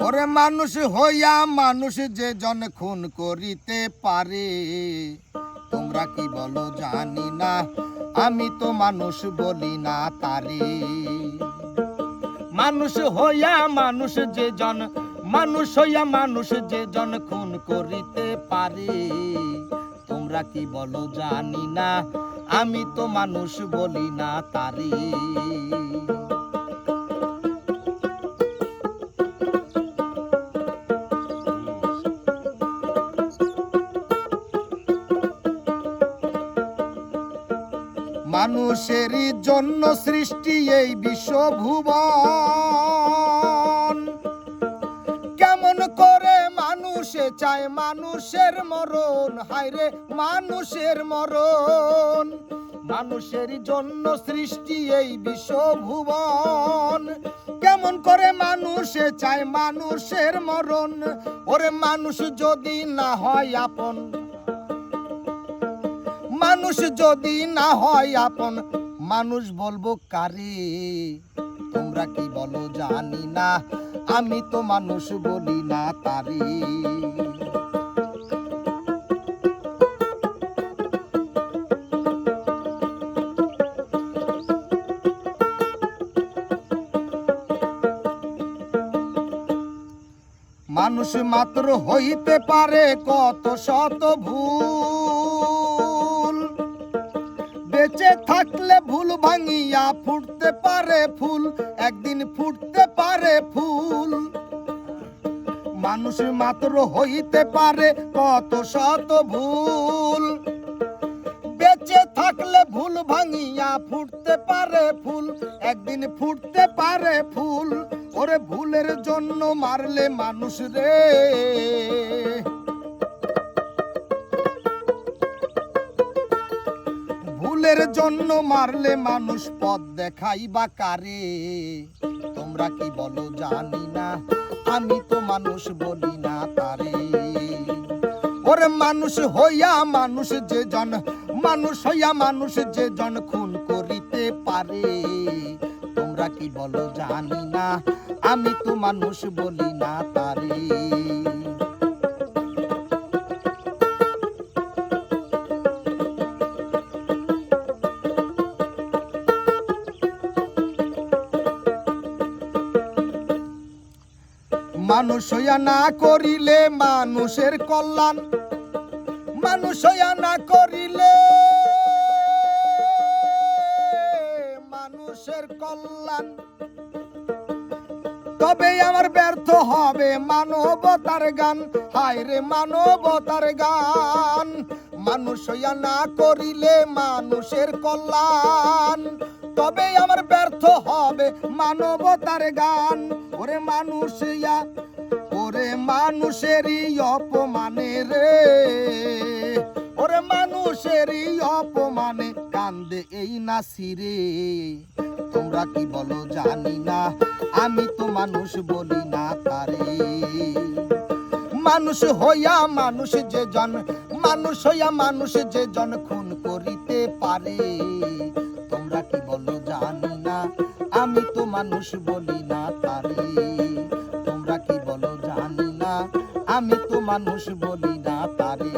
ওরে মানুষ হইয়া মানুষ যে জন খুন করিতে পারে, তোমরা কি বলো জানি না, আমি তো মানুষ বলি না তারে। মানুষ হইয়া মানুষ যে জন, মানুষ হইয়া মানুষ যে জন খুন করিতে পারে, তোমরা কি বলো জানি না, আমি তো মানুষ বলি না তারে। মানুষেরই জন্য সৃষ্টি এই বিশ্বভুবন, কেমন করে মানুষে চায় মানুষের মরণ, হায়রে মানুষের মরণ। মানুষেরই জন্য সৃষ্টি এই বিশ্বভুবন, কেমন করে মানুষে চায় মানুষের মরণ। ওরে মানুষ যদি না হয় আপন, মানুষ যদি না হয় আপন, মানুষ বলবো কারে, তোমরা কি বলো জানি না, আমি তো মানুষ বলি না তারে। মানুষ মাত্র হইতে পারে কত শত ভুল, বেঁচে থাকলে ভুল ভাঙিয়া ফুটতে পারে ফুল, একদিন ফুটতে পারে ফুল। মানুষ মাত্র হইতে পারে কত শত ভুল, বেঁচে থাকলে ভুল ভাঙিয়া ফুটতে পারে ফুল, একদিন ফুটতে পারে ফুল। ওরে ভুলের জন্য মারলে মানুষ রে, ভুলের জন্য মারলে মানুষ পথ দেখাইবা কারে, তোমরা কি বলো জানি না, আমি তো মানুষ বলি না তারে। ওরে মানুষ হইয়া মানুষ যে জন, মানুষ হইয়া মানুষ যে জন খুন করিতে পারে, তোমরা কি বলো জানি না, আমি তো মানুষ বলি না তারে। মানুষ হইয়া না করিলে মানুষের কল্যাণ, মানুষ হইয়া না করিলে মানুষের কল্যাণ, তবে আমার ব্যর্থ হবে মানবতার গান, হায় রে মানবতার গান। মানুষ হইয়া না করিলে মানুষের কল্যাণ, তবে আমার ব্যর্থ হবে মানবতার গান। ওরে মানুষ হইয়া, ওরে মানুষেরই অপমানে রে, ওরে মানুষেরই অপমানে কান্দে এই নাসিরে, তোমরা কি বলো জানি না, আমি তো মানুষ বলি না তারে। মানুষ হইয়া মানুষ যে জন, মানুষ হইয়া মানুষ যে জন খুন করিতে পারে, তোমরা কি বলো জানি না, আমি তো মানুষ বলি না তারে। তোমরা কি বলো জানি না, আমি তো মানুষ বলি না তারে।